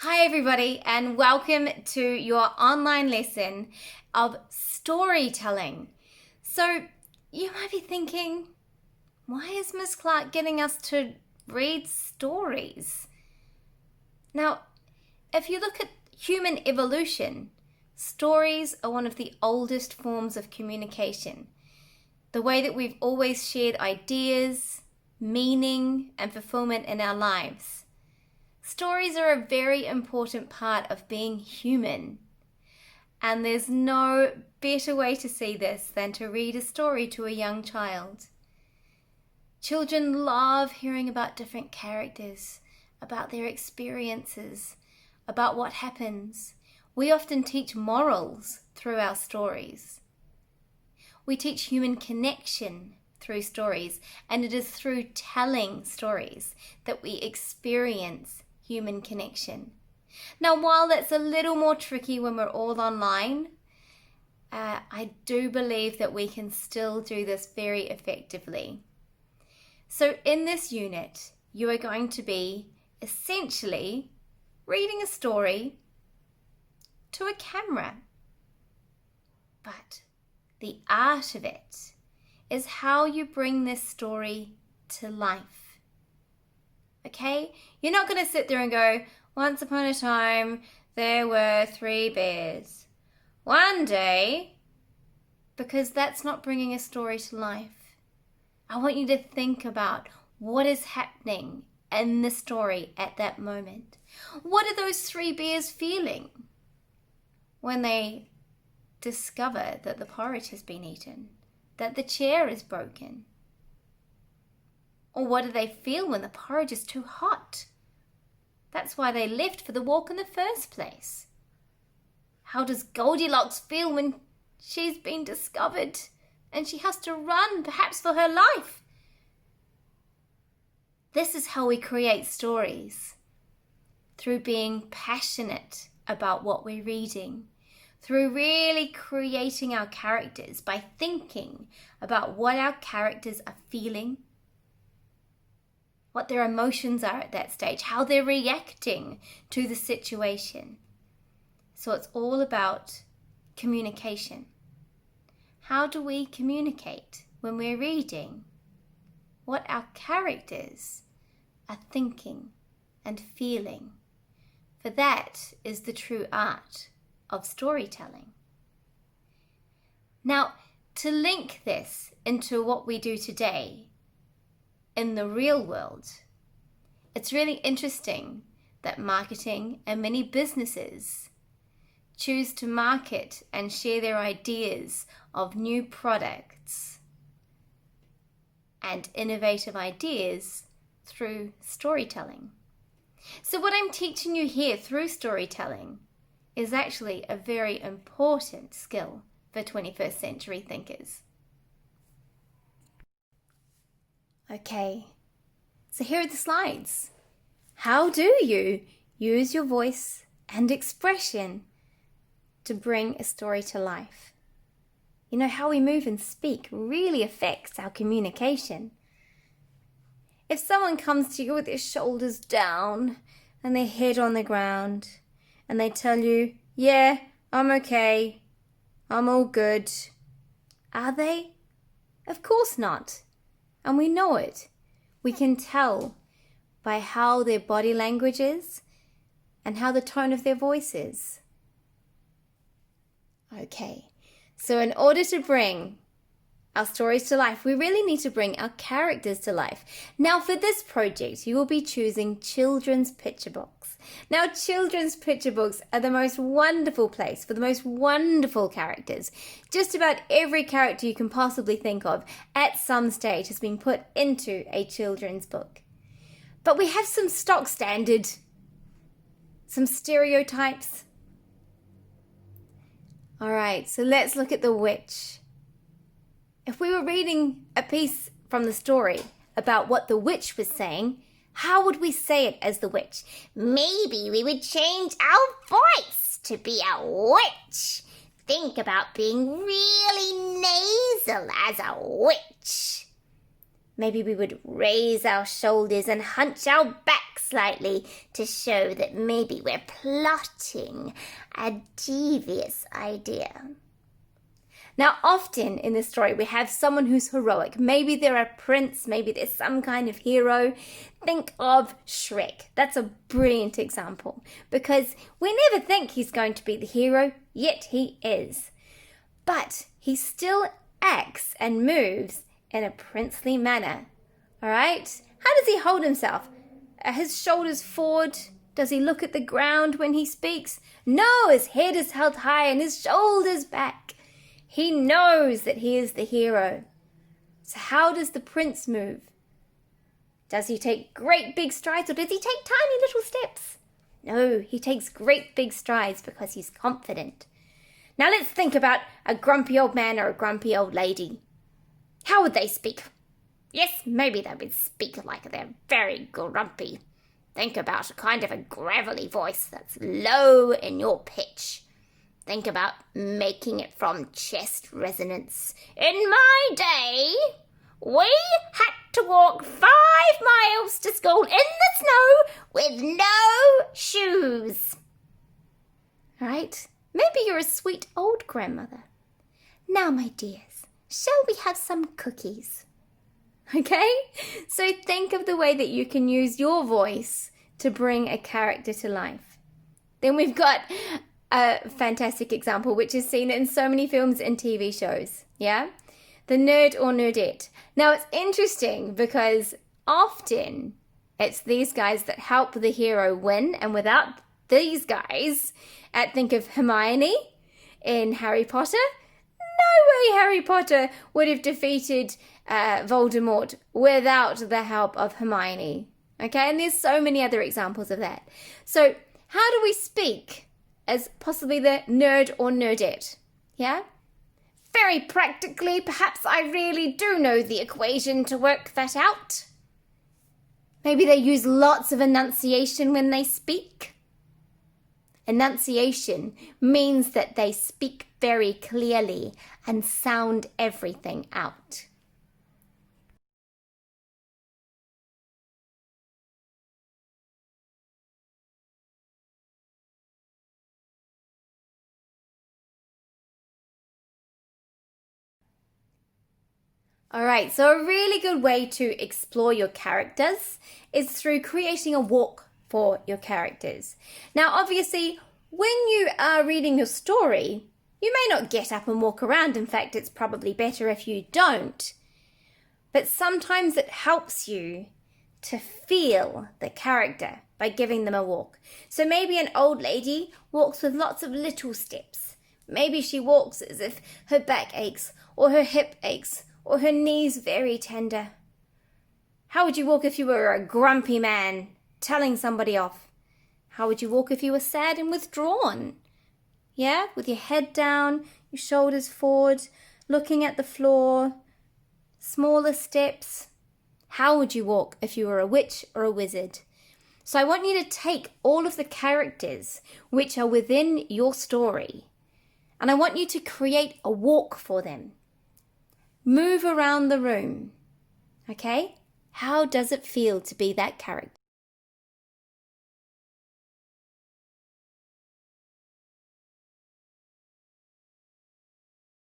Hi everybody, and welcome to your online lesson of storytelling. So you might be thinking, why is Miss Clark getting us to read stories? Now, if you look at human evolution, stories are one of the oldest forms of communication. The way that we've always shared ideas, meaning, and fulfillment in our lives. Stories are a very important part of being human. And there's no better way to see this than to read a story to a young child. Children love hearing about different characters, about their experiences, about what happens. We often teach morals through our stories. We teach human connection through stories, and it is through telling stories that we experience human connection. Now, while that's a little more tricky when we're all online, I do believe that we can still do this very effectively. So in this unit, you are going to be essentially reading a story to a camera. But the art of it is how you bring this story to life. Okay? You're not going to sit there and go, once upon a time, there were 3 bears. One day, because that's not bringing a story to life. I want you to think about what is happening in the story at that moment. What are those 3 bears feeling when they discover that the porridge has been eaten, that the chair is broken? Or what do they feel when the porridge is too hot? That's why they left for the walk in the first place. How does Goldilocks feel when she's been discovered and she has to run, perhaps for her life? This is how we create stories. Through being passionate about what we're reading. Through really creating our characters by thinking about what our characters are feeling, what their emotions are at that stage, how they're reacting to the situation. So it's all about communication. How do we communicate when we're reading what our characters are thinking and feeling? For that is the true art of storytelling. Now, to link this into what we do today, in the real world, it's really interesting that marketing and many businesses choose to market and share their ideas of new products and innovative ideas through storytelling. So what I'm teaching you here through storytelling is actually a very important skill for 21st century thinkers. Okay, so here are the slides. How do you use your voice and expression to bring a story to life? You know, how we move and speak really affects our communication. If someone comes to you with their shoulders down and their head on the ground and they tell you, yeah, I'm okay, I'm all good, are they? Of course not. And we know it. We can tell by how their body language is and how the tone of their voice is. Okay, so in order to bring our stories to life, we really need to bring our characters to life. Now for this project, you will be choosing children's picture books. Now children's picture books are the most wonderful place for the most wonderful characters. Just about every character you can possibly think of at some stage has been put into a children's book. But we have some stock standard, some stereotypes. All right, so let's look at the witch. If we were reading a piece from the story about what the witch was saying, how would we say it as the witch? Maybe we would change our voice to be a witch. Think about being really nasal as a witch. Maybe we would raise our shoulders and hunch our back slightly to show that maybe we're plotting a devious idea. Now, often in the story, we have someone who's heroic. Maybe they're a prince, maybe they're some kind of hero. Think of Shrek. That's a brilliant example because we never think he's going to be the hero, yet he is. But he still acts and moves in a princely manner. All right? How does he hold himself? Are his shoulders forward? Does he look at the ground when he speaks? No, his head is held high and his shoulders back. He knows that he is the hero. So how does the prince move? Does he take great big strides or does he take tiny little steps? No, he takes great big strides because he's confident. Now let's think about a grumpy old man or a grumpy old lady. How would they speak? Yes, maybe they would speak like they're very grumpy. Think about a kind of a gravelly voice that's low in your pitch. Think about making it from chest resonance. In my day, we had to walk 5 miles to school in the snow with no shoes. Right? Maybe you're a sweet old grandmother. Now, my dears, shall we have some cookies? Okay? So think of the way that you can use your voice to bring a character to life. Then we've got a fantastic example, which is seen in so many films and TV shows. Yeah? The nerd or nerdette. Now, it's interesting because often it's these guys that help the hero win, and without these guys, think of Hermione in Harry Potter. No way Harry Potter would have defeated Voldemort without the help of Hermione. Okay, and there's so many other examples of that. So how do we speak as possibly the nerd or nerdette? Yeah? Very practically, perhaps I really do know the equation to work that out. Maybe they use lots of enunciation when they speak. Enunciation means that they speak very clearly and sound everything out. All right, so a really good way to explore your characters is through creating a walk for your characters. Now, obviously, when you are reading your story, you may not get up and walk around. In fact, it's probably better if you don't. But sometimes it helps you to feel the character by giving them a walk. So maybe an old lady walks with lots of little steps. Maybe she walks as if her back aches or her hip aches or her knees very tender. How would you walk if you were a grumpy man telling somebody off? How would you walk if you were sad and withdrawn? Yeah, with your head down, your shoulders forward, looking at the floor, smaller steps. How would you walk if you were a witch or a wizard? So I want you to take all of the characters which are within your story, and I want you to create a walk for them. Move around the room. Okay? How does it feel to be that character?